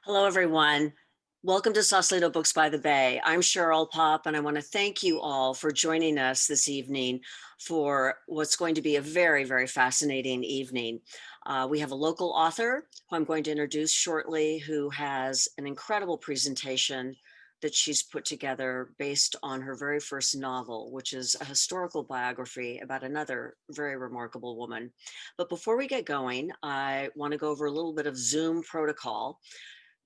Hello, everyone. Welcome to Sausalito Books by the Bay. I'm Cheryl Pop, and I want to thank you all for joining us this evening for what's going to be a very, very fascinating evening. We have a local author who I'm going to introduce shortly, who has an incredible presentation that she's put together based on her very first novel, which is a historical biography about another very remarkable woman. But before we get going, I want to go over a little bit of Zoom protocol.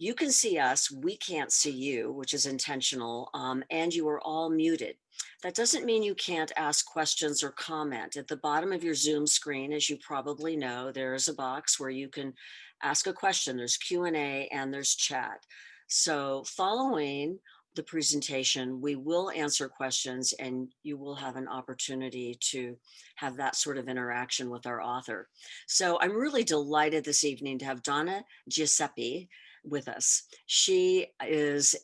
You can see us, we can't see you, which is intentional, and you are all muted. That doesn't mean you can't ask questions or comment. At the bottom of your Zoom screen, as you probably know, there is a box where you can ask a question. There's Q&A and there's chat. So following the presentation, we will answer questions and you will have an opportunity to have that sort of interaction with our author. So I'm really delighted this evening to have Donna DiGiuseppe with us. She is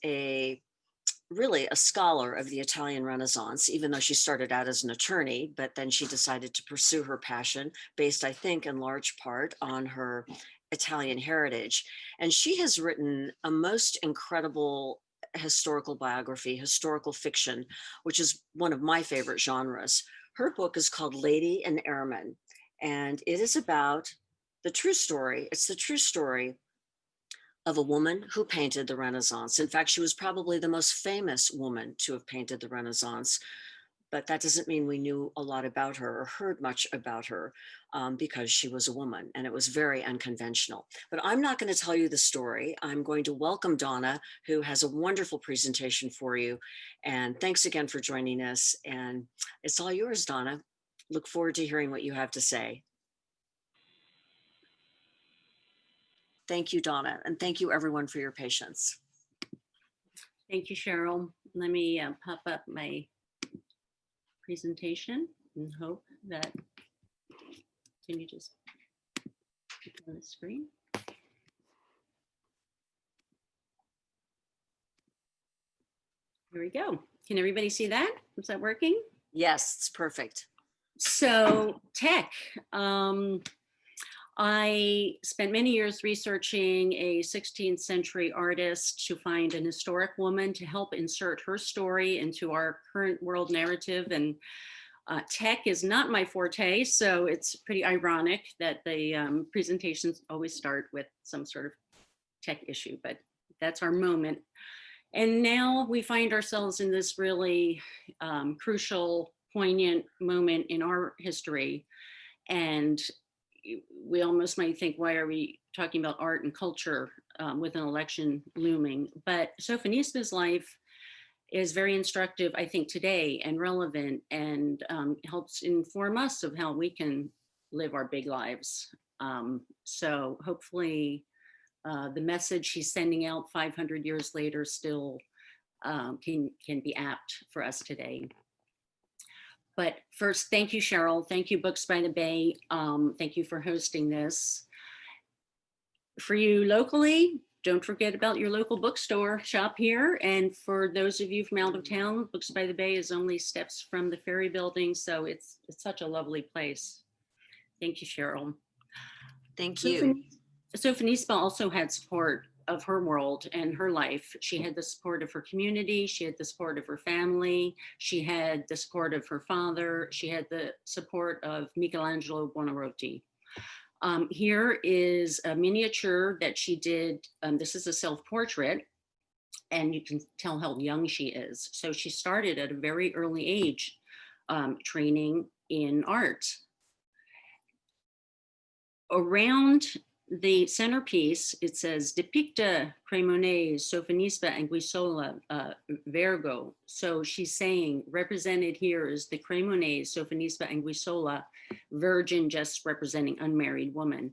really a scholar of the Italian Renaissance, even though she started out as an attorney, but then she decided to pursue her passion based, I think, in large part on her Italian heritage. And she has written a most incredible historical biography, historical fiction, which is one of my favorite genres. Her book is called Lady and Ermine, and it is about the true story. It's the true story of a woman who painted the Renaissance. In fact, she was probably the most famous woman to have painted the Renaissance, but that doesn't mean we knew a lot about her or heard much about her because she was a woman and it was very unconventional. But I'm not going to tell you the story. I'm going to welcome Donna, who has a wonderful presentation for you. And thanks again for joining us. And it's all yours, Donna. Look forward to hearing what you have to say. Thank you, Donna, and thank you everyone for your patience. Thank you, Cheryl. Let me pop up my presentation and hope that, can you just put it on the screen? Here we go. Can everybody see that? Is that working? Yes, it's perfect. So tech. I spent many years researching a 16th century artist to find an historic woman to help insert her story into our current world narrative. And tech is not my forte, so it's pretty ironic that the presentations always start with some sort of tech issue, but that's our moment. And now we find ourselves in this really crucial, poignant moment in our history. And we almost might think, why are we talking about art and culture with an election looming? But Sofonisba's life is very instructive, I think, today and relevant, and helps inform us of how we can live our big lives. So hopefully the message she's sending out 500 years later still can be apt for us today. But first, thank you, Cheryl. Thank you, Books by the Bay. Thank you for hosting this. For you locally, don't forget about your local bookstore. Shop here. And for those of you from out of town, Books by the Bay is only steps from the Ferry Building. So it's such a lovely place. Thank you, Cheryl. Thank you. Sofonisba also had support of her world and her life. She had the support of her community. She had the support of her family. She had the support of her father. She had the support of Michelangelo Buonarroti. Here is a miniature that she did. This is a self-portrait, and you can tell how young she is. So she started at a very early age training in art. Around the centerpiece, it says, Depicta Cremonese, Sofonisba Anguissola, Vergo. So she's saying, represented here is the Cremonese, Sofonisba Anguissola, virgin, just representing unmarried woman.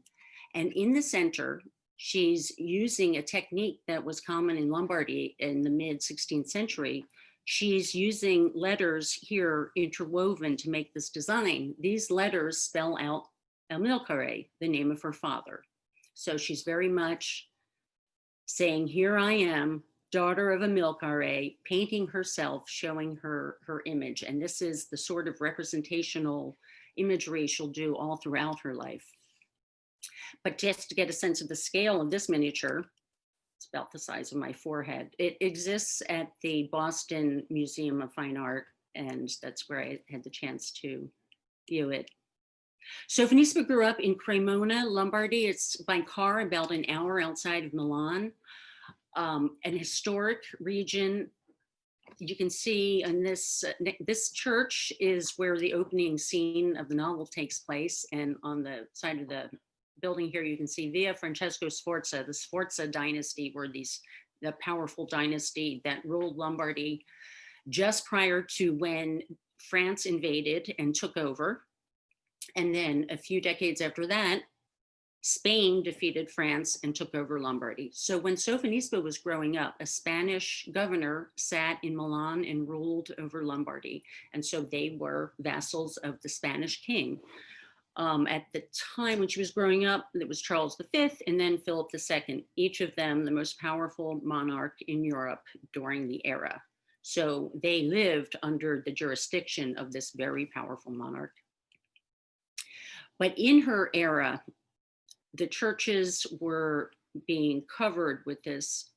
And in the center, she's using a technique that was common in Lombardy in the mid 16th century. She's using letters here interwoven to make this design. These letters spell out Amilcare, the name of her father. So she's very much saying, here I am, daughter of Amilcare, painting herself, showing her image. And this is the sort of representational imagery she'll do all throughout her life. But just to get a sense of the scale of this miniature, It's about the size of my forehead. It exists at the Boston Museum of Fine Art, and that's where I had the chance to view it. Sofonisba grew up in Cremona, Lombardy. It's by car about an hour outside of Milan, an historic region. You can see in this church is where the opening scene of the novel takes place, and on the side of the building here you can see Via Francesco Sforza. The Sforza dynasty were the powerful dynasty that ruled Lombardy just prior to when France invaded and took over. And then a few decades after that, Spain defeated France and took over Lombardy. So when Sofonisba was growing up, a Spanish governor sat in Milan and ruled over Lombardy. And so they were vassals of the Spanish king. At the time when she was growing up, it was Charles V and then Philip II, each of them the most powerful monarch in Europe during the era. So they lived under the jurisdiction of this very powerful monarch. But in her era, the churches were being covered with this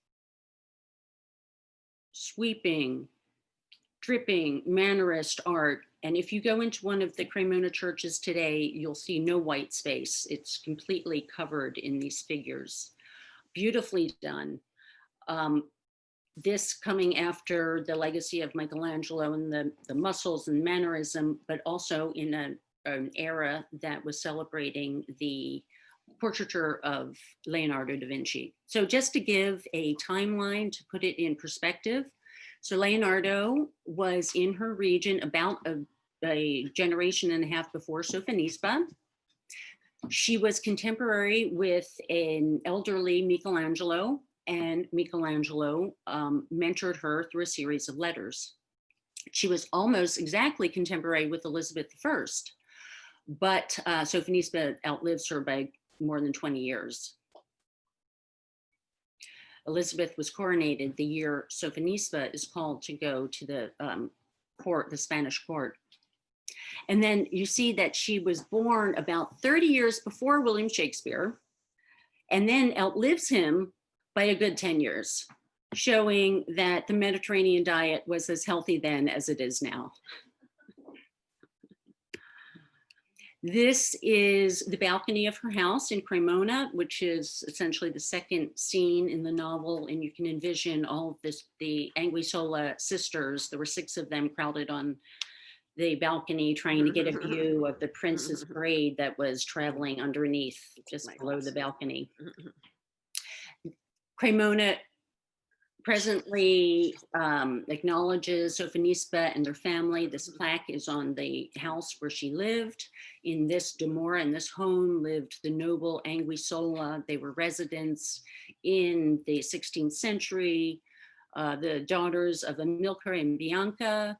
sweeping, dripping Mannerist art. And if you go into one of the Cremona churches today, you'll see no white space. It's completely covered in these figures. Beautifully done. This coming after the legacy of Michelangelo and the muscles and mannerism, but also in an era that was celebrating the portraiture of Leonardo da Vinci. So just to give a timeline to put it in perspective, so Leonardo was in her region about a generation and a half before Sofonisba. She was contemporary with an elderly Michelangelo, and Michelangelo mentored her through a series of letters. She was almost exactly contemporary with Elizabeth I, but Sofonisba outlives her by more than 20 years. Elizabeth was coronated the year Sofonisba is called to go to the court, the Spanish court. And then you see that she was born about 30 years before William Shakespeare, and then outlives him by a good 10 years, showing that the Mediterranean diet was as healthy then as it is now. This is the balcony of her house in Cremona, which is essentially the second scene in the novel. And you can envision all of this, the Anguissola sisters, there were 6 of them crowded on the balcony trying to get a view of the prince's parade that was traveling underneath, just below the balcony. Cremona presently acknowledges Sofonisba and their family. This plaque is on the house where she lived. In this dimora, in this home, lived the noble Anguissola. They were residents in the 16th century, the daughters of Amilcar and Bianca.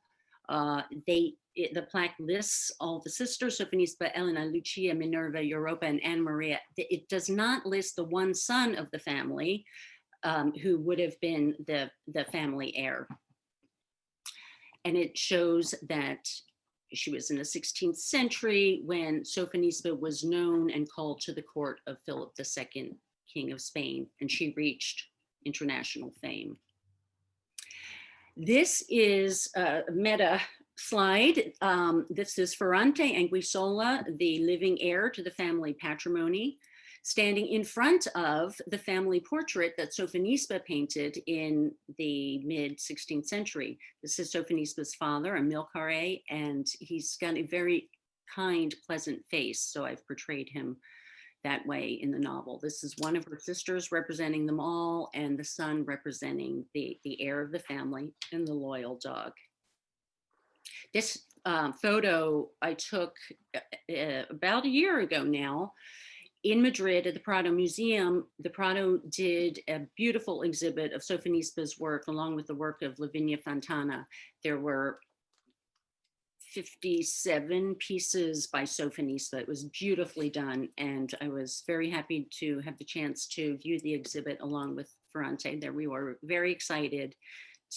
The plaque lists all the sisters, Sofonisba, Elena, Lucia, Minerva, Europa, and Anna Maria. It does not list the one son of the family, who would have been the family heir. And it shows that she was in the 16th century when Sofonisba was known and called to the court of Philip II, King of Spain, and she reached international fame. This is a meta slide. This is Ferrante Anguissola, the living heir to the family patrimony, standing in front of the family portrait that Sofonisba painted in the mid-16th century. This is Sofonisba's father, Amilcar, and he's got a very kind, pleasant face, so I've portrayed him that way in the novel. This is one of her sisters representing them all, and the son representing the heir of the family and the loyal dog. This photo I took about a year ago now in Madrid at the Prado Museum. The Prado did a beautiful exhibit of Sofonisba's work along with the work of Lavinia Fontana. There were 57 pieces by Sofonisba. It was beautifully done, and I was very happy to have the chance to view the exhibit along with Ferrante. There we were very excited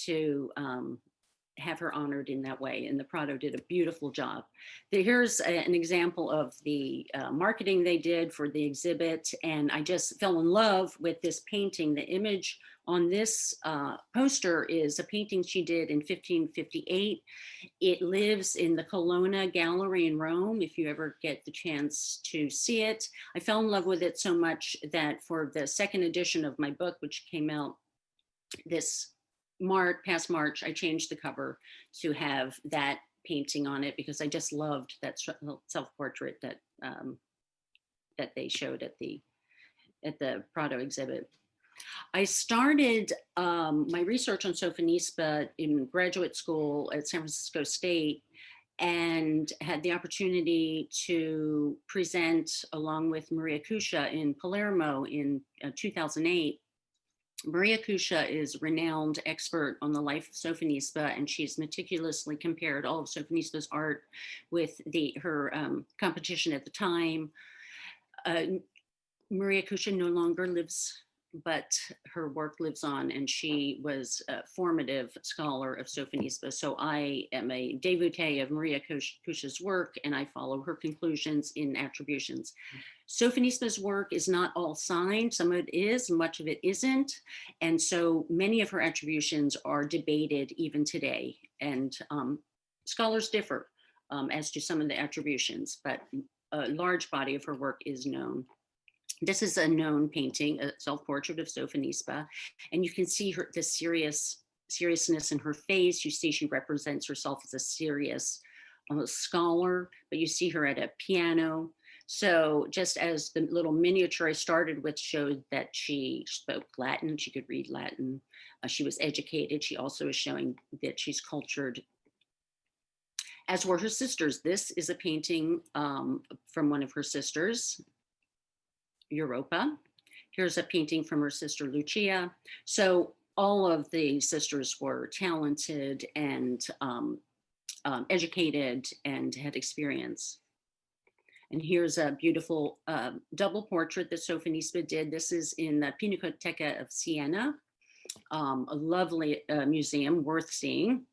to have her honored in that way. And the Prado did a beautiful job. Here's an example of the marketing they did for the exhibit. And I just fell in love with this painting. The image on this poster is a painting she did in 1558. It lives in the Colonna Gallery in Rome, if you ever get the chance to see it. I fell in love with it so much that for the second edition of my book, which came out this past March, I changed the cover to have that painting on it because I just loved that self-portrait that that they showed at the Prado exhibit. I started my research on Sofonisba in graduate school at San Francisco State and had the opportunity to present along with Maria Cuscia in Palermo in 2008. Maria Cuscia is a renowned expert on the life of Sofonisba, and she's meticulously compared all of Sofonisba's art with her competition at the time. Maria Cuscia no longer lives, but her work lives on, and she was a formative scholar of Sofonisba. So I am a devotee of Maria Cuscia's work, and I follow her conclusions in attributions. Sofonisba's work is not all signed. Some of it is, much of it isn't. And so many of her attributions are debated even today. And scholars differ as to some of the attributions, but a large body of her work is known. This is a known painting, a self-portrait of Sofonisba, and you can see the seriousness in her face. You see she represents herself as a serious scholar, but you see her at a piano. So just as the little miniature I started with showed that she spoke Latin, she could read Latin, she was educated, she also is showing that she's cultured, as were her sisters. This is a painting from one of her sisters, Europa. Here's a painting from her sister Lucia. So all of the sisters were talented and educated and had experience. And here's a beautiful double portrait that Sofonisba did. This is in the Pinacoteca of Siena, a lovely museum worth seeing.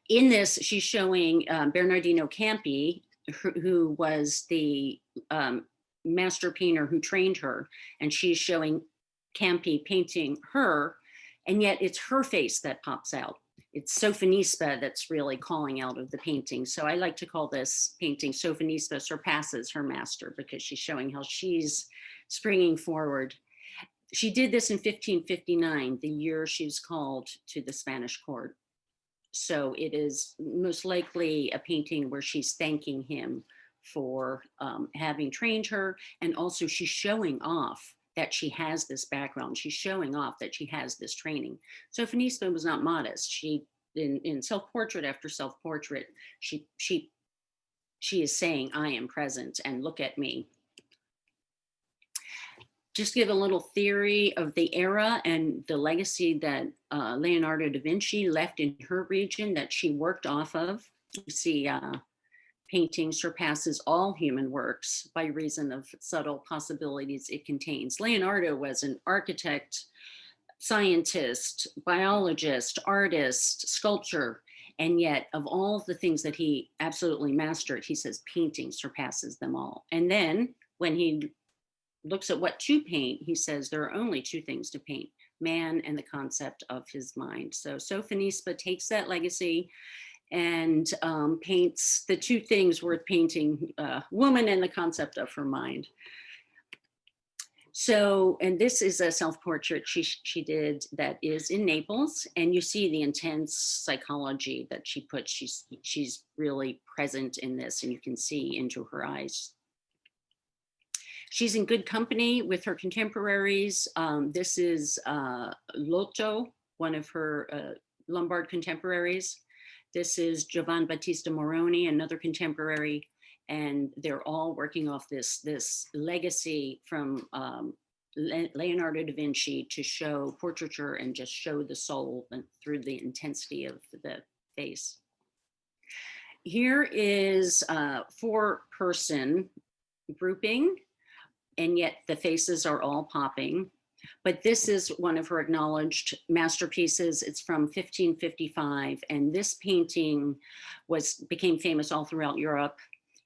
In this, she's showing Bernardino Campi, who was the master painter who trained her, and she's showing Campi painting her, and yet it's her face that pops out. It's Sofonisba that's really calling out of the painting. So I like to call this painting Sofonisba surpasses her master, because she's showing how she's springing forward. She did this in 1559, the year she was called to the Spanish court. So it is most likely a painting where she's thanking him for having trained her. And also she's showing off that she has this background. She's showing off that she has this training. Sofonisba was not modest. She, in self-portrait after self-portrait, she is saying, I am present and look at me. Just give a little theory of the era and the legacy that Leonardo da Vinci left in her region that she worked off of. You see, painting surpasses all human works by reason of subtle possibilities it contains. Leonardo was an architect, scientist, biologist, artist, sculptor, and yet of all the things that he absolutely mastered, he says painting surpasses them all. And then when he looks at what to paint, he says there are only two things to paint: man and the concept of his mind. So Sofonisba takes that legacy and paints the two things worth painting, woman and the concept of her mind. So, and this is a self-portrait she did that is in Naples, and you see the intense psychology that she puts. She's really present in this, and you can see into her eyes. She's in good company with her contemporaries. This is Lotto, one of her Lombard contemporaries. This is Giovan Battista Moroni, another contemporary, and they're all working off this legacy from Leonardo da Vinci to show portraiture and just show the soul through the intensity of the face. Here is a 4-person grouping, and yet the faces are all popping. But this is one of her acknowledged masterpieces. It's from 1555, and this painting became famous all throughout Europe.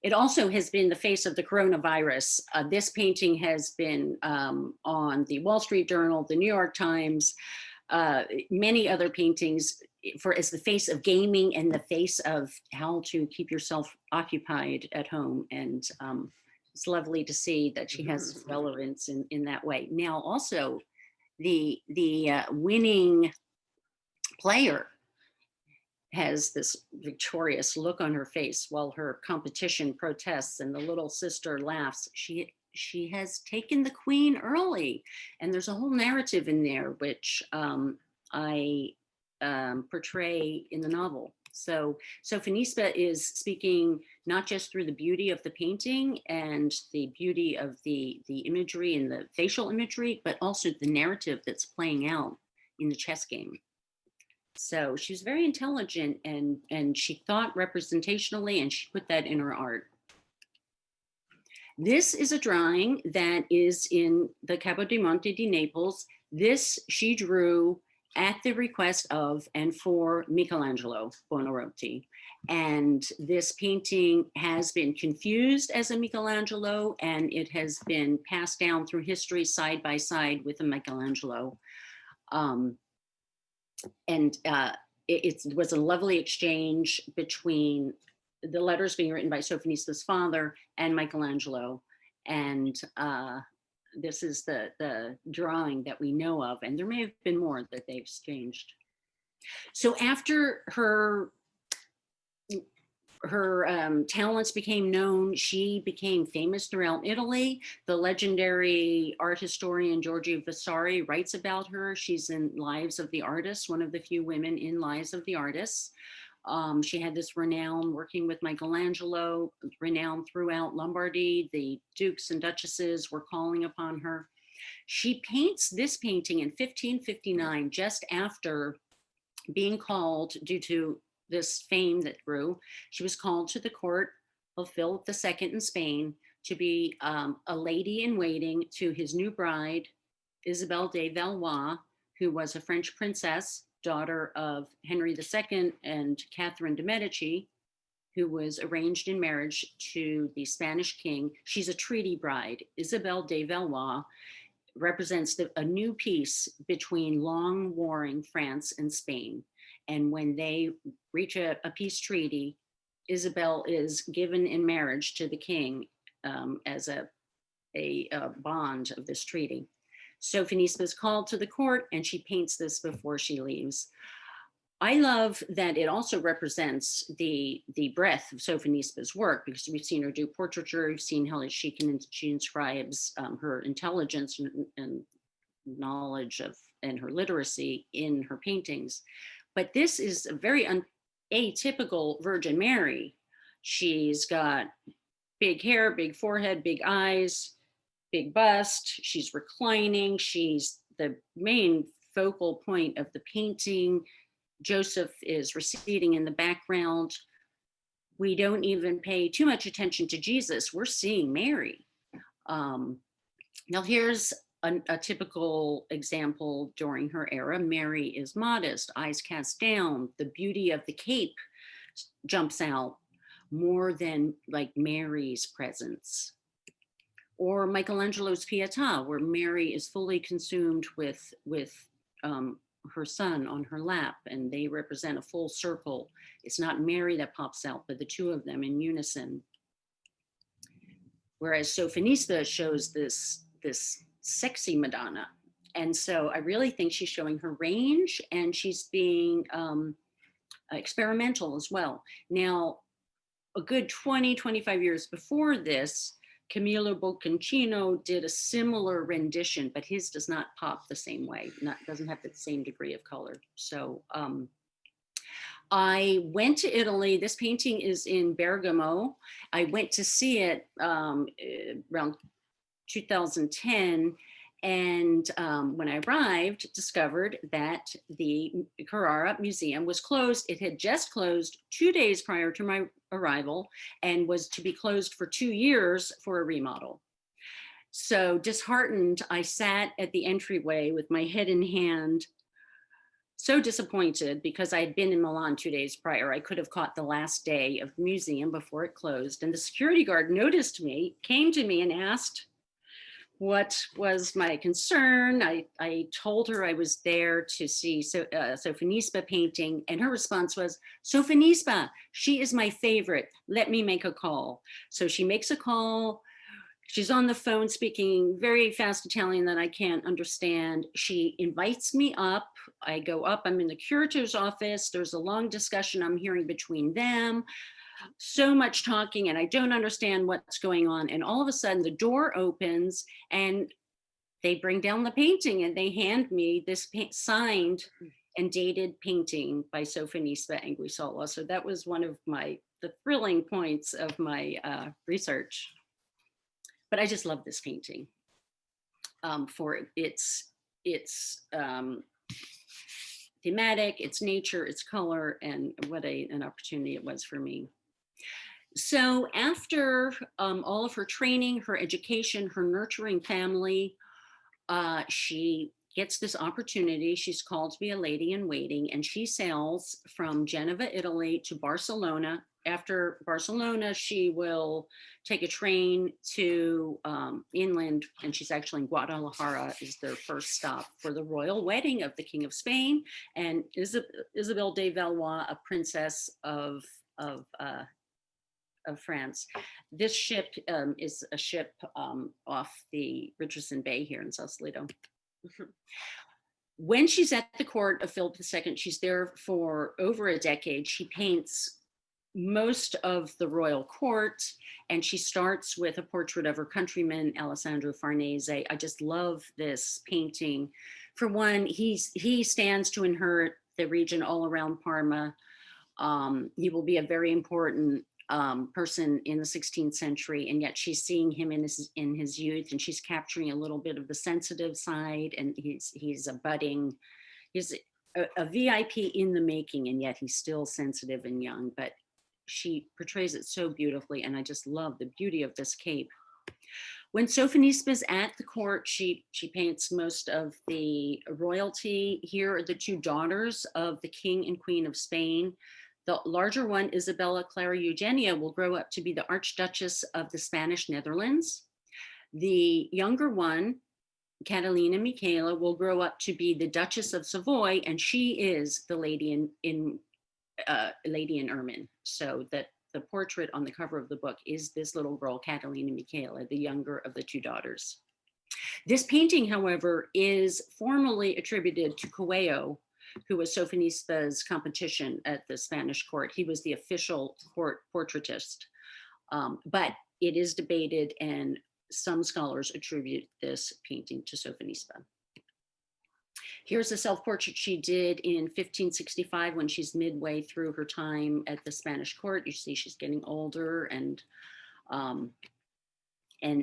It also has been the face of the coronavirus. This painting has been on the Wall Street Journal, the New York Times, many other paintings as the face of gaming and the face of how to keep yourself occupied at home. And it's lovely to see that she has relevance in that way. Now, also, the winning player has this victorious look on her face while her competition protests and the little sister laughs. She has taken the queen early, and there's a whole narrative in there which I portray in the novel. So Sofonisba is speaking not just through the beauty of the painting and the beauty of the imagery and the facial imagery, but also the narrative that's playing out in the chess game. So she was very intelligent, and she thought representationally, and she put that in her art. This is a drawing that is in the Capo di Monte di Naples. This she drew at the request of and for Michelangelo Buonarroti. And this painting has been confused as a Michelangelo, and it has been passed down through history side by side with a Michelangelo. It was a lovely exchange between the letters being written by Sofonisba's father and Michelangelo. And this is the drawing that we know of, and there may have been more that they exchanged. So after her talents became known, she became famous throughout Italy. The legendary art historian Giorgio Vasari writes about her. She's in Lives of the Artists, one of the few women in Lives of the Artists. She had this renown working with Michelangelo, renowned throughout Lombardy. The dukes and duchesses were calling upon her. She paints this painting in 1559, just after being called, due to this fame that grew, she was called to the court of Philip II in Spain to be a lady in waiting to his new bride, Isabelle de Valois, who was a French princess, daughter of Henry II and Catherine de' Medici, who was arranged in marriage to the Spanish king. She's a treaty bride. Isabelle de Valois represents a new peace between long warring France and Spain. And when they reach a peace treaty, Isabel is given in marriage to the king as a bond of this treaty. Sofonisba is called to the court, and she paints this before she leaves. I love that it also represents the breadth of Sofonisba's work, because we've seen her do portraiture, we've seen how she inscribes her intelligence and knowledge of and her literacy in her paintings. But this is a very atypical Virgin Mary. She's got big hair, big forehead, big eyes, big bust. She's reclining. She's the main focal point of the painting. Joseph is receding in the background. We don't even pay too much attention to Jesus. We're seeing Mary. Now here's a typical example during her era. Mary is modest, eyes cast down. The beauty of the cape jumps out more than like Mary's presence. Or Michelangelo's Pietà, where Mary is fully consumed with her son on her lap, and they represent a full circle. It's not Mary that pops out, but the two of them in unison. Whereas Sofonisba shows this sexy Madonna. And so I really think she's showing her range, and she's being experimental as well. Now, a good 20, 25 years before this, Camillo Boccancino did a similar rendition, but his does not pop the same way, doesn't have the same degree of color. So I went to Italy. This painting is in Bergamo. I went to see it around 2010. And when I arrived, discovered that the Carrara Museum was closed. It had just closed 2 days prior to my arrival and was to be closed for 2 years for a remodel. So disheartened, I sat at the entryway with my head in hand, so disappointed because I had been in Milan 2 days prior. I could have caught the last day of the museum before it closed. And the security guard noticed me, came to me and asked what was my concern. I told her I was there to see Sofonisba painting, and her response was, Sofonisba, she is my favorite. Let me make a call. So she makes a call. She's on the phone speaking very fast Italian that I can't understand. She invites me up. I go up. I'm in the curator's office. There's a long discussion I'm hearing between them. So much talking, and I don't understand what's going on. And all of a sudden, the door opens, and they bring down the painting, and they hand me this signed and dated painting by Sofonisba Anguissola. So that was one of the thrilling points of my research. But I just love this painting for its thematic, its nature, its color, and what an opportunity it was for me. So after all of her training, her education, her nurturing family, she gets this opportunity. She's called to be a lady in waiting, and she sails from Geneva, Italy to Barcelona. After Barcelona, she will take a train to inland, and she's actually in Guadalajara is their first stop for the royal wedding of the King of Spain and Isabel de Valois, a princess of France. This ship is a ship off the Richardson Bay here in Sausalito. When she's at the court of Philip II, she's there for over a decade. She paints most of the royal court, and she starts with a portrait of her countryman, Alessandro Farnese. I just love this painting. For one, he stands to inherit the region all around Parma. He will be a very important person in the 16th century, and yet she's seeing him in his youth, and she's capturing a little bit of the sensitive side, and he's a VIP in the making, and yet he's still sensitive and young, but she portrays it so beautifully, and I just love the beauty of this cape. When Sofonisba's at the court, she paints most of the royalty. Here are the two daughters of the King and Queen of Spain. The larger one, Isabella Clara Eugenia, will grow up to be the Archduchess of the Spanish Netherlands. The younger one, Catalina Michaela, will grow up to be the Duchess of Savoy, and she is the lady in Ermine. So that the portrait on the cover of the book is this little girl, Catalina Michaela, the younger of the two daughters. This painting, however, is formally attributed to Coello, who was Sofonisba's competition at the Spanish court. He was the official court portraitist, but it is debated, and some scholars attribute this painting to Sofonisba. Here's a self-portrait she did in 1565 when she's midway through her time at the Spanish court. You see she's getting older, and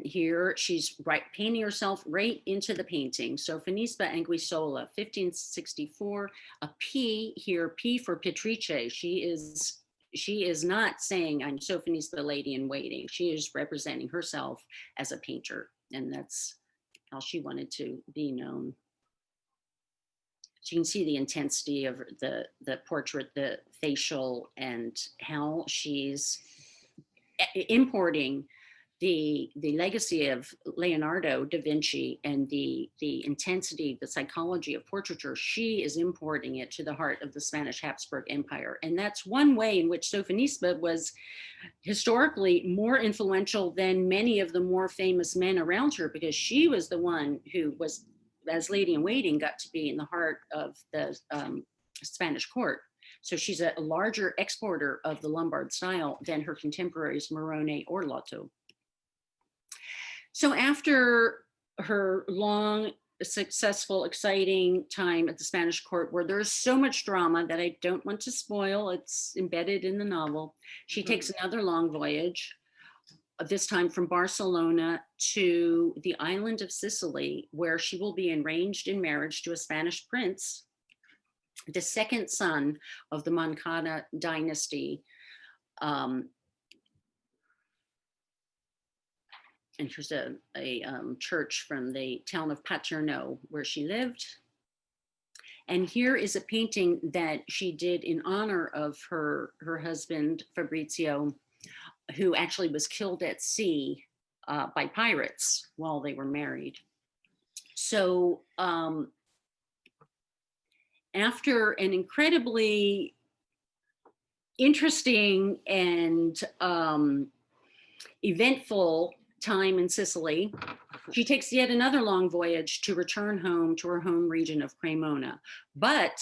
here she's painting herself right into the painting. Sofonisba Anguissola, 1564, a P here, P for Petrice. She is not saying I'm Sofonisba lady in waiting. She is representing herself as a painter, and that's how she wanted to be known. So you can see the intensity of the portrait, the facial, and how she's importing the legacy of Leonardo da Vinci and the intensity, the psychology of portraiture. She is importing it to the heart of the Spanish Habsburg Empire. And that's one way in which Sofonisba was historically more influential than many of the more famous men around her, because she was the one who was, as lady in waiting, got to be in the heart of the Spanish court. So she's a larger exporter of the Lombard style than her contemporaries Morone or Lotto. So after her long, successful, exciting time at the Spanish court, where there's so much drama that I don't want to spoil, it's embedded in the novel, she takes another long voyage, this time from Barcelona to the island of Sicily, where she will be arranged in marriage to a Spanish prince, the second son of the Moncada dynasty. and here's a church from the town of Paterno where she lived. And here is a painting that she did in honor of her husband, Fabrizio, who actually was killed at sea by pirates while they were married. So after an incredibly interesting and eventful time in Sicily, she takes yet another long voyage to return home to her home region of Cremona. But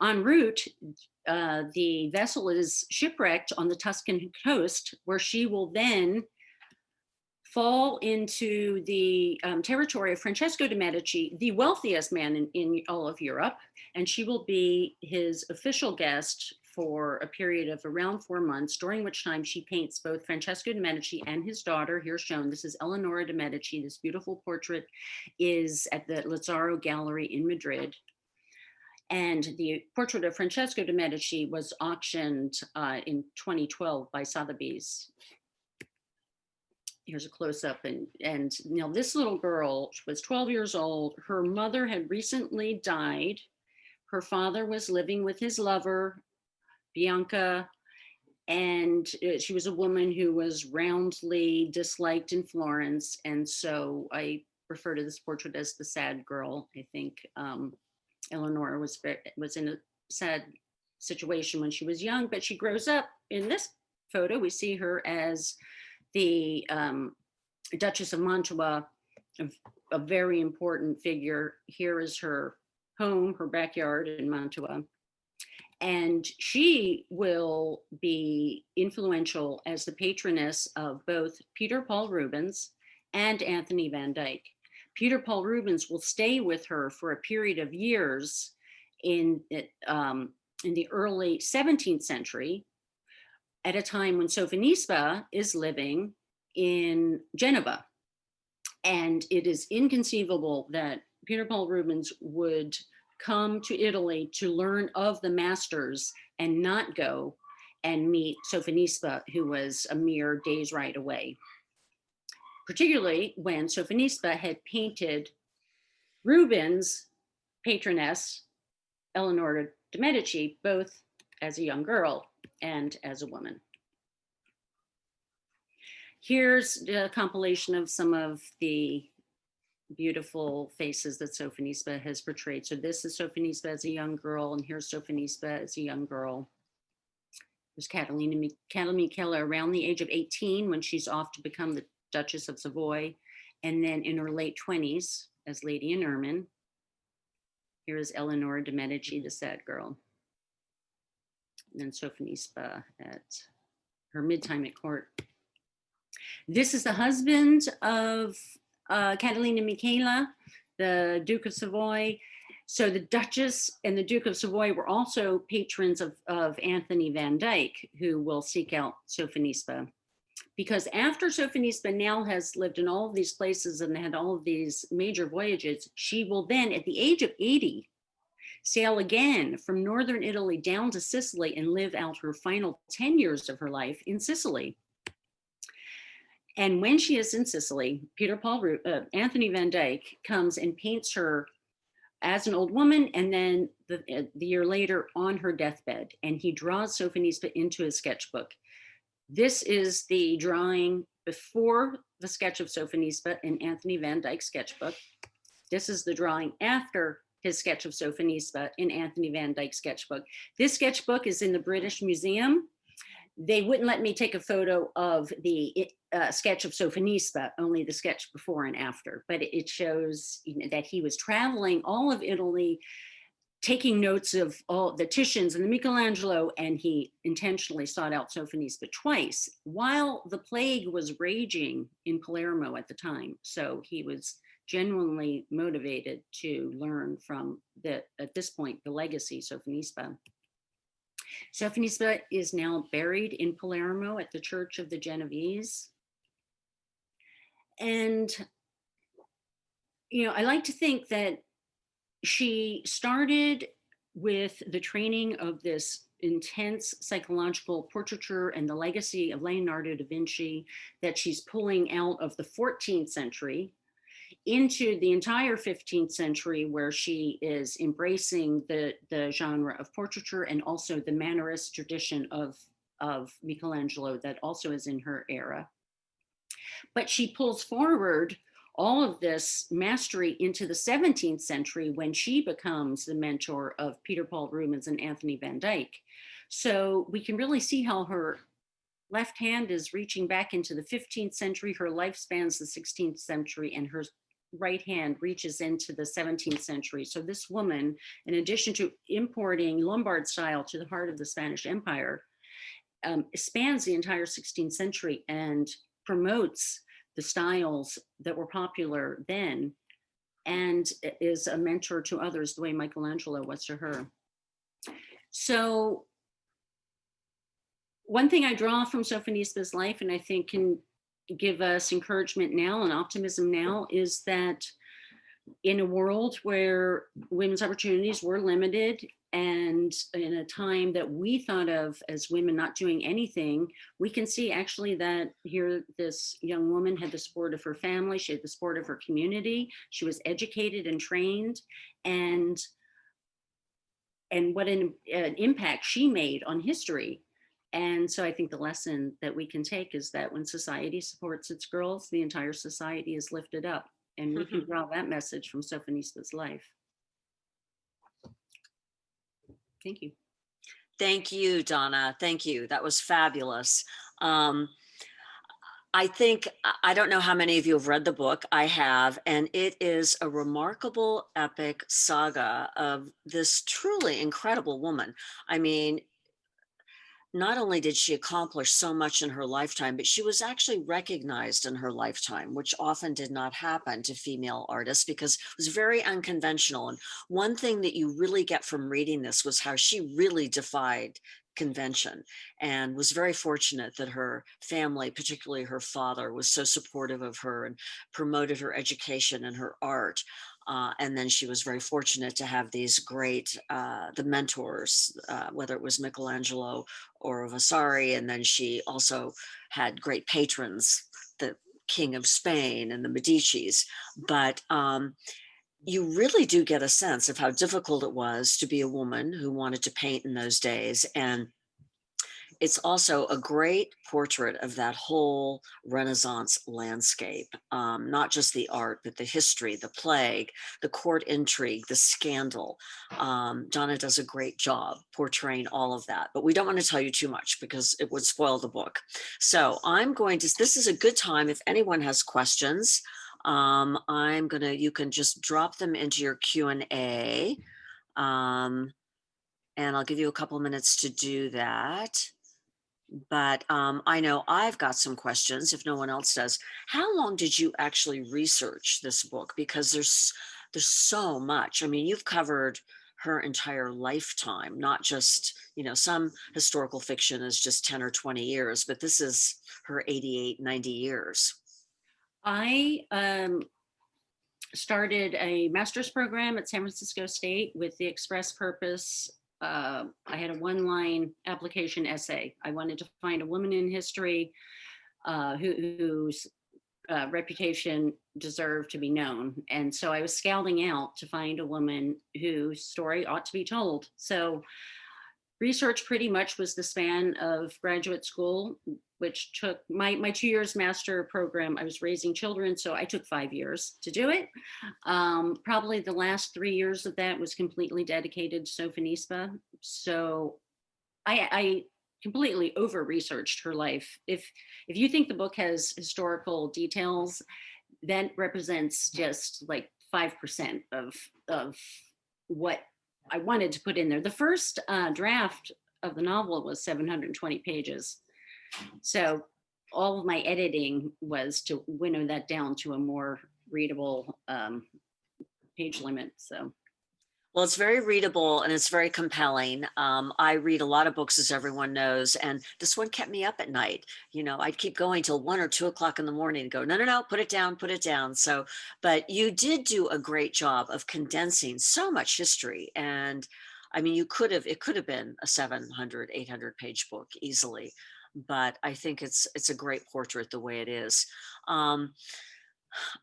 en route, the vessel is shipwrecked on the Tuscan coast, where she will then fall into the territory of Francesco de' Medici, the wealthiest man in all of Europe, and she will be his official guest for a period of around 4 months, during which time she paints both Francesco de' Medici and his daughter, here shown. This is Eleonora de' Medici. This beautiful portrait is at the Lazzaro Gallery in Madrid. And the portrait of Francesco de' Medici was auctioned in 2012 by Sotheby's. Here's a close-up, and you know, this little girl was 12 years old. Her mother had recently died. Her father was living with his lover, Bianca, and she was a woman who was roundly disliked in Florence. And so I refer to this portrait as the sad girl. I think Eleanor was in a sad situation when she was young, but she grows up. In this photo, we see her as the Duchess of Mantua, a very important figure. Here is her home, her backyard in Mantua. And she will be influential as the patroness of both Peter Paul Rubens and Anthony van Dyck. Peter Paul Rubens will stay with her for a period of years in the early 17th century, at a time when Sophonisba is living in Genova. And it is inconceivable that Peter Paul Rubens would come to Italy to learn of the masters and not go and meet Sophonisba, who was a mere day's ride away. Particularly when Sophonisba had painted Rubens' patroness, Eleonora de' Medici, both as a young girl and as a woman. Here's a compilation of some of the beautiful faces that Sophonisba has portrayed. So this is Sophonisba as a young girl, and here's Sophonisba as a young girl. There's Catalina Michela around the age of 18 when she's off to become the Duchess of Savoy, and then in her late 20s as Lady in Ermine. Here is Eleonora de' Medici, the sad girl. And then Sophonisba at her mid-time at court. This is the husband of Catalina Michela, the Duke of Savoy. So the Duchess and the Duke of Savoy were also patrons of Anthony van Dyck, who will seek out Sophonisba. Because after Sophonisba now has lived in all of these places and had all of these major voyages, she will then, at the age of 80, sail again from northern Italy down to Sicily and live out her final 10 years of her life in Sicily. And when she is in Sicily, Anthony van Dyck comes and paints her as an old woman, and then the year later on her deathbed, and he draws Sophonisba into his sketchbook. This is the drawing before the sketch of Sophonisba in Anthony van Dyck's sketchbook. This is the drawing after his sketch of Sophonisba in Anthony van Dyck's sketchbook. This sketchbook is in the British Museum. They wouldn't let me take a photo of the sketch of Sophonisba, only the sketch before and after, but it shows that he was traveling all of Italy, taking notes of all the Titians and the Michelangelo, and he intentionally sought out Sophonisba twice while the plague was raging in Palermo at the time. So he was genuinely motivated to learn from at this point, the legacy Sophonisba. Sophonisba is now buried in Palermo at the Church of the Genovese. And, you know, I like to think that she started with the training of this intense psychological portraiture and the legacy of Leonardo da Vinci that she's pulling out of the 14th century into the entire 15th century, where she is embracing the genre of portraiture and also the Mannerist tradition of Michelangelo that also is in her era. But she pulls forward all of this mastery into the 17th century when she becomes the mentor of Peter Paul Rubens and Anthony van Dyck. So we can really see how her left hand is reaching back into the 15th century, her life spans the 16th century, and her right hand reaches into the 17th century. So this woman, in addition to importing Lombard style to the heart of the Spanish Empire, spans the entire 16th century and promotes the styles that were popular then, and is a mentor to others the way Michelangelo was to her. So one thing I draw from Sofonisba's life, and I think can give us encouragement now and optimism now, is that in a world where women's opportunities were limited, and in a time that we thought of as women not doing anything, we can see actually that here this young woman had the support of her family, she had the support of her community, she was educated and trained, and what an impact she made on history. And so I think the lesson that we can take is that when society supports its girls, the entire society is lifted up. And we can draw that message from Sofonisba's life. Thank you. Thank you, Donna. Thank you. That was fabulous. I think, I don't know how many of you have read the book. I have, and it is a remarkable epic saga of this truly incredible woman. I mean, not only did she accomplish so much in her lifetime, but she was actually recognized in her lifetime, which often did not happen to female artists because it was very unconventional. And one thing that you really get from reading this was how she really defied convention and was very fortunate that her family, particularly her father, was so supportive of her and promoted her education and her art. And then she was very fortunate to have these great, the mentors, whether it was Michelangelo or Vasari. And then she also had great patrons, the King of Spain and the Medicis. But you really do get a sense of how difficult it was to be a woman who wanted to paint in those days. And it's also a great portrait of that whole Renaissance landscape, not just the art, but the history, the plague, the court intrigue, the scandal. Donna does a great job portraying all of that, but we don't want to tell you too much because it would spoil the book. So I'm going to, this is a good time if anyone has questions. You can just drop them into your Q&A. And I'll give you a couple minutes to do that. But I know I've got some questions if no one else does. How long did you actually research this book? Because there's so much. I mean, you've covered her entire lifetime, not just, some historical fiction is just 10 or 20 years, but this is her 88, 90 years. I started a master's program at San Francisco State with the express purpose. I had a one-line application essay. I wanted to find a woman in history whose reputation deserved to be known. And so I was scouting out to find a woman whose story ought to be told. So research pretty much was the span of graduate school, which took my 2 years master program. I was raising children, so I took 5 years to do it. Probably the last 3 years of that was completely dedicated to Sofonisba. So I completely over-researched her life. If you think the book has historical details, that represents just like 5% of what I wanted to put in there. The first draft of the novel was 720 pages. So all of my editing was to winnow that down to a more readable page limit. So. Well, it's very readable and it's very compelling. I read a lot of books, as everyone knows, and this one kept me up at night. I'd keep going till 1 or 2 o'clock in the morning and go, no, put it down, put it down. So, but you did do a great job of condensing so much history. And I mean, it could have been a 700, 800 page book easily, but I think it's a great portrait the way it is. Um,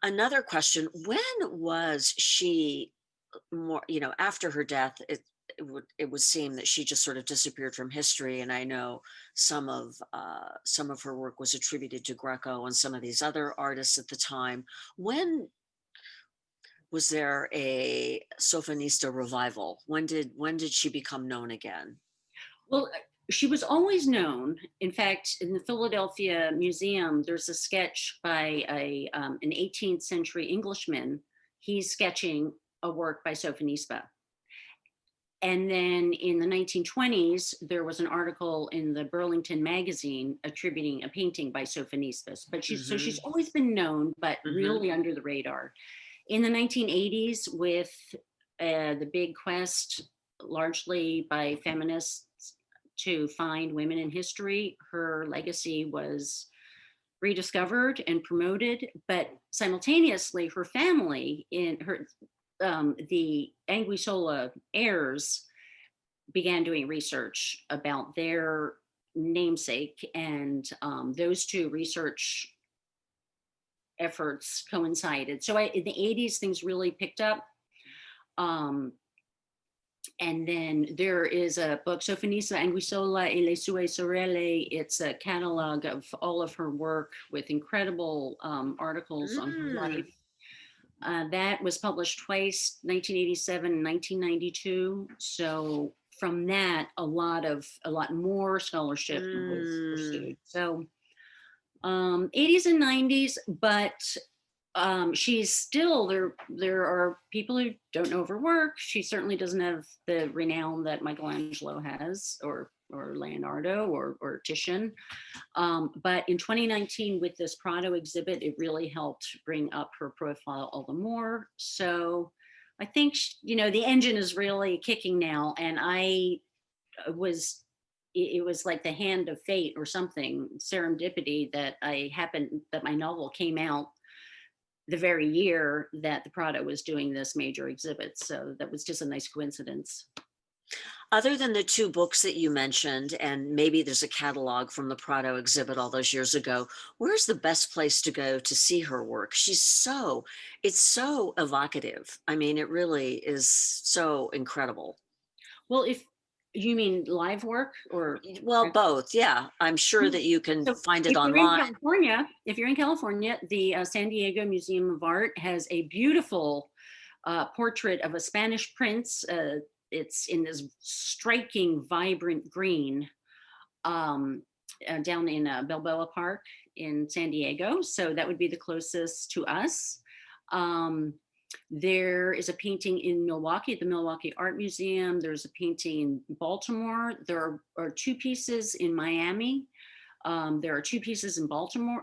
Another question, when was she more, after her death, it would seem that she just sort of disappeared from history. And I know some of her work was attributed to Greco and some of these other artists at the time. When was there a Sofonista revival? When did she become known again? Well, she was always known. In fact, in the Philadelphia Museum, there's a sketch by an 18th century Englishman. He's sketching a work by Sofonisba. And then in the 1920s, there was an article in the Burlington magazine attributing a painting by Sophonisbas. But she's Hmm. always been known, but Hmm. really under the radar. In the 1980s, with the big quest, largely by feminists, to find women in history, her legacy was rediscovered and promoted. But simultaneously, her family, in her the Anguissola heirs, began doing research about their namesake, and those two research efforts coincided. So in the 80s, things really picked up. Um, and then there is a book, Sofonisa Anguissola e le sue sorelle. It's a catalog of all of her work with incredible articles on her Mm. life. That was published twice, 1987 and 1992. So from that, a lot more scholarship was Mm. pursued. So 80s and 90s, but she's still there. There are people who don't know of her work. She certainly doesn't have the renown that Michelangelo has, or Leonardo, or Titian. But in 2019, with this Prado exhibit, it really helped bring up her profile all the more. So I think, the engine is really kicking now. And I was, it was like the hand of fate or something, serendipity, that my novel came out the very year that the Prado was doing this major exhibit. So that was just a nice coincidence. Other than the two books that you mentioned, and maybe there's a catalog from the Prado exhibit all those years ago, where's the best place to go to see her work? It's so evocative. I mean, it really is so incredible. Well, if you mean live work or Well, both. Yeah. I'm sure that you can so find it online. If you're in California, the San Diego Museum of Art has a beautiful portrait of a Spanish prince. It's in this striking, vibrant green, um, down in Balboa Park in San Diego. So that would be the closest to us. Um, there is a painting in Milwaukee at the Milwaukee Art Museum. There's a painting in Baltimore. There are two pieces in Miami. There are two pieces in Boston.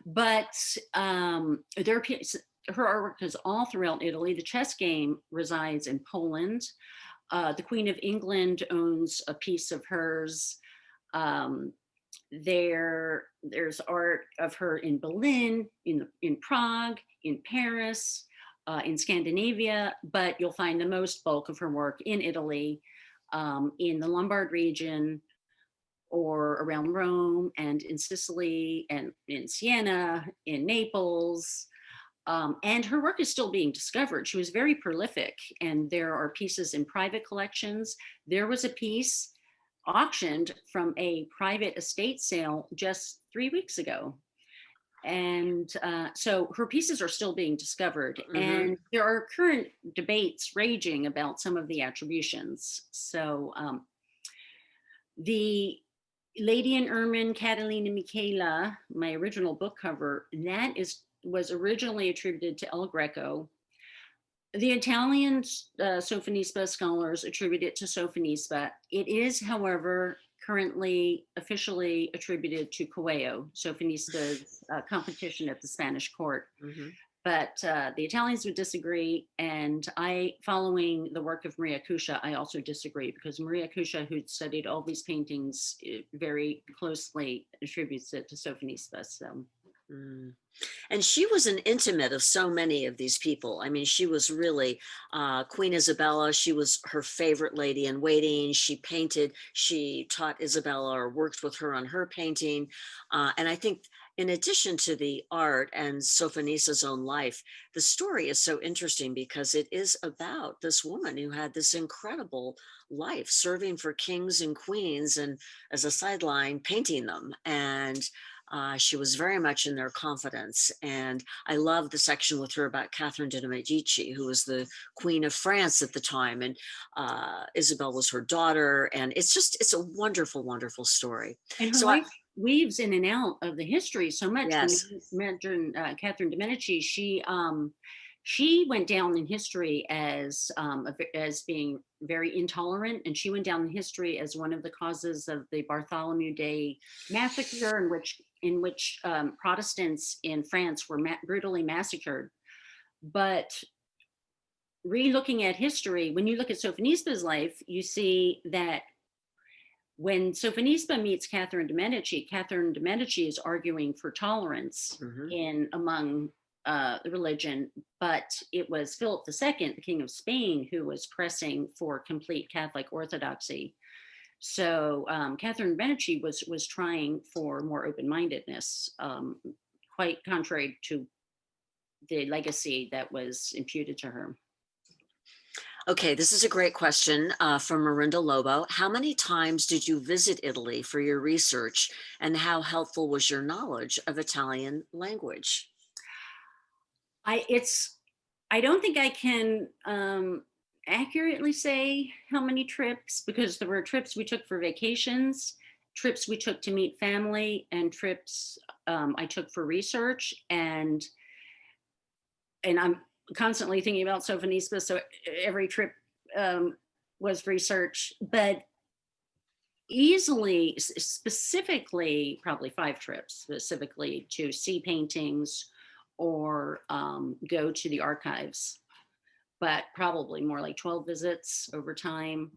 But there are her artwork is all throughout Italy. The chess game resides in Poland. The Queen of England owns a piece of hers. Um, there's art of her in Berlin, in Prague, in Paris, in Scandinavia, but you'll find the most bulk of her work in Italy, in the Lombard region, or around Rome, and in Sicily, and in Siena, in Naples. And her work is still being discovered. She was very prolific, and there are pieces in private collections. There was a piece auctioned from a private estate sale just 3 weeks ago. And so her pieces are still being discovered. Hmm. And there are current debates raging about some of the attributions. So the Lady in Ermine, Catalina Michaela, my original book cover, was originally attributed to El Greco. The Italian Sofonisba scholars attribute it to Sofonisba. It is, however, currently officially attributed to Coello, Sofonisba's competition at the Spanish court. Hmm. But the Italians would disagree, and following the work of Maria Cuscia, I also disagree, because Maria Cuscia, who studied all these paintings very closely, attributes it to Sofonisba. So Mm. And she was an intimate of so many of these people. I mean, she was really Queen Isabella. She was her favorite lady in waiting. She painted, she taught Isabella or worked with her on her painting. And I think, in addition to the art and Sophonissa's own life, the story is so interesting because it is about this woman who had this incredible life serving for kings and queens and, as a sideline, painting them. And she was very much in their confidence. And I love the section with her about Catherine de' Medici, who was the Queen of France at the time. And Isabel was her daughter. And it's a wonderful, wonderful story. And her So I, life weaves in and out of the history so much. When yes. you mentioned Catherine de' Medici, she went down in history as as being very intolerant, and she went down in history as one of the causes of the Bartholomew Day massacre, in which Protestants in France were brutally massacred. But re-looking at history, when you look at Sophonisba's life, you see that when Sophonisba meets Catherine de' Medici is arguing for tolerance Mhm. in among the religion, but it was Philip II, the King of Spain, who was pressing for complete Catholic orthodoxy. So Catherine de' Medici was trying for more open-mindedness, quite contrary to the legacy that was imputed to her. Okay, this is a great question from Marinda Lobo. How many times did you visit Italy for your research, and how helpful was your knowledge of Italian language? I don't think I can accurately say how many trips, because there were trips we took for vacations, trips we took to meet family, and trips I took for research. And I'm constantly thinking about Sophonisba, so every trip um, was research, but easily, specifically, probably 5 trips specifically to see paintings or go to the archives, but probably more like 12 visits over time.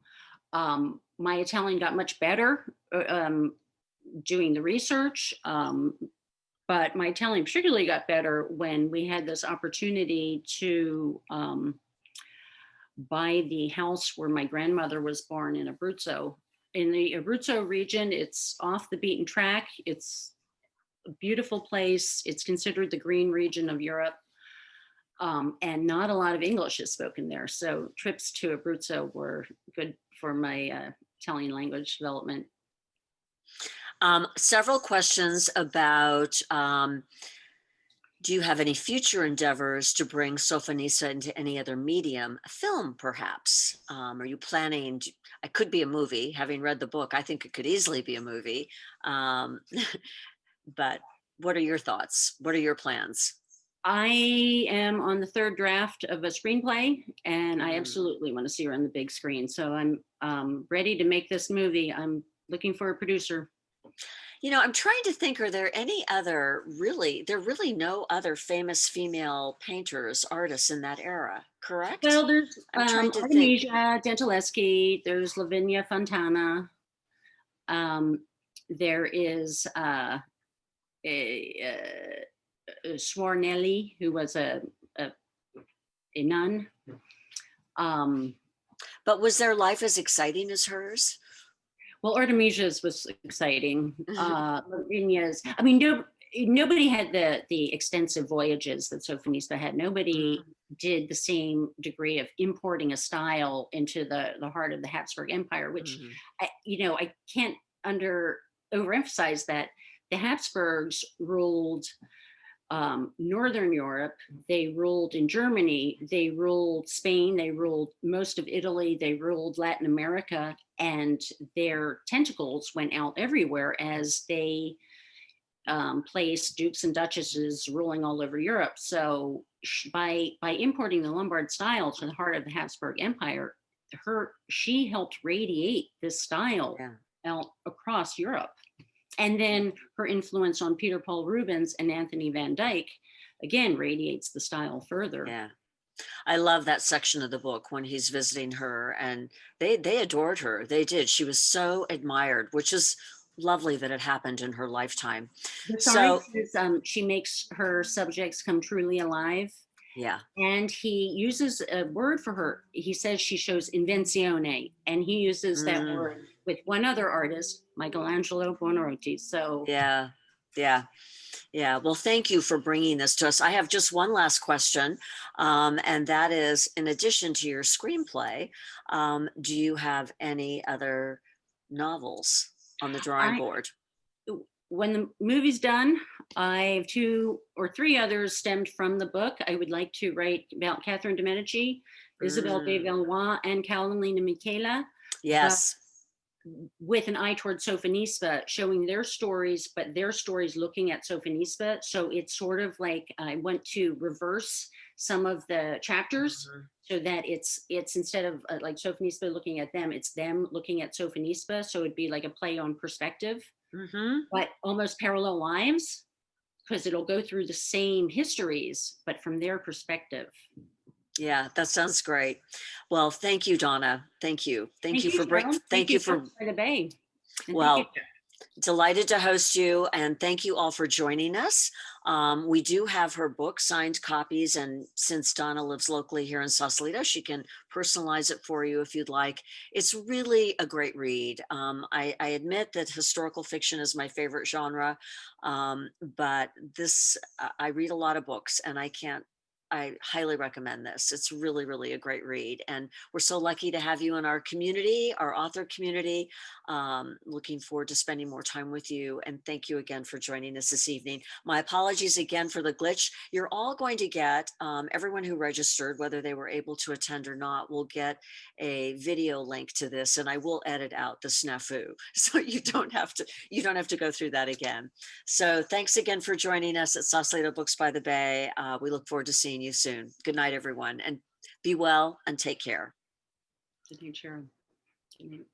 My Italian got much better doing the research, but my Italian particularly got better when we had this opportunity to buy the house where my grandmother was born in Abruzzo. In the Abruzzo region, it's off the beaten track. It's a beautiful place. It's considered the green region of Europe. And not a lot of English is spoken there. So trips to Abruzzo were good for my Italian language development. Several questions about do you have any future endeavors to bring Sofonisa into any other medium, a film perhaps? Are you planning? It could be a movie. Having read the book, I think it could easily be a movie. Um, but what are your thoughts? What are your plans? I am on the third draft of a screenplay, and I Mm. absolutely want to see her on the big screen. So I'm ready to make this movie. I'm looking for a producer. You know, I'm trying to think, are there any other there are really no other famous female painters, artists in that era, correct? Well, there's I'm trying to think. Artemisia Gentileschi, there's Lavinia Fontana, um, there is a Swarnelli, who was a, a nun. Um, But was their life as exciting as hers? well, Artemisia's was exciting. Lavinia's, I mean, nobody had the extensive voyages that Sophonisba had. Nobody Mhm. did the same degree of importing a style into the heart of the Habsburg Empire, which Mhm. I can't overemphasize that the Habsburgs ruled Northern Europe, they ruled in Germany, they ruled Spain, they ruled most of Italy, they ruled Latin America, and their tentacles went out everywhere as they placed dukes and duchesses ruling all over Europe. So by importing the Lombard style to the heart of the Habsburg Empire, she helped radiate this style Yeah. out across Europe. And then her influence on Peter Paul Rubens and Anthony Van Dyck again radiates the style further. Yeah. I love that section of the book when he's visiting her, and they adored her. They did. She was so admired, which is lovely that it happened in her lifetime. The sign So, says she makes her subjects come truly alive. yeah. And he uses a word for her. He says she shows invenzione, and he uses that Mm, word with one other artist, Michelangelo Buonarroti. So yeah. Yeah. Yeah. Well, thank you for bringing this to us. I have just one last question. And that is, in addition to your screenplay, do you have any other novels on the drawing I, board? when the movie's done, I have 2 or 3 others stemmed from the book. I would like to write about Catherine de Medici, Isabel de Mm, Valois, and Carolina Michela, but yes. with an eye toward Sofonisba, showing their stories, but their stories looking at Sofonisba. So it's sort of like I want to reverse some of the chapters Mhm. so that it's instead of like Sofonisba looking at them, it's them looking at Sofonisba. So it'd be like a play on perspective, Mhm. but almost parallel lives because it'll go through the same histories, but from their perspective. Yeah, that sounds great. Well, thank you, Donna. Thank you. Thank you, Cheryl. Thank Thank you you, for, Books by the Bay. And thank you, well, delighted to host you, and thank you all for joining us. We do have her book, signed copies, and since Donna lives locally here in Sausalito, she can personalize it for you if you'd like. It's really a great read. I admit that historical fiction is my favorite genre, but I read a lot of books, and I highly recommend this. It's really, really a great read. And we're so lucky to have you in our community, our author community. Looking forward to spending more time with you. And thank you again for joining us this evening. My apologies again for the glitch. You're all going to get, everyone who registered, whether they were able to attend or not, will get a video link to this, and I will edit out the snafu. So you don't have to go through that again. So thanks again for joining us at Sausalito Books by the Bay. We look forward to seeing you soon. Good night, everyone, and be well and take care. Cheryl. Good night.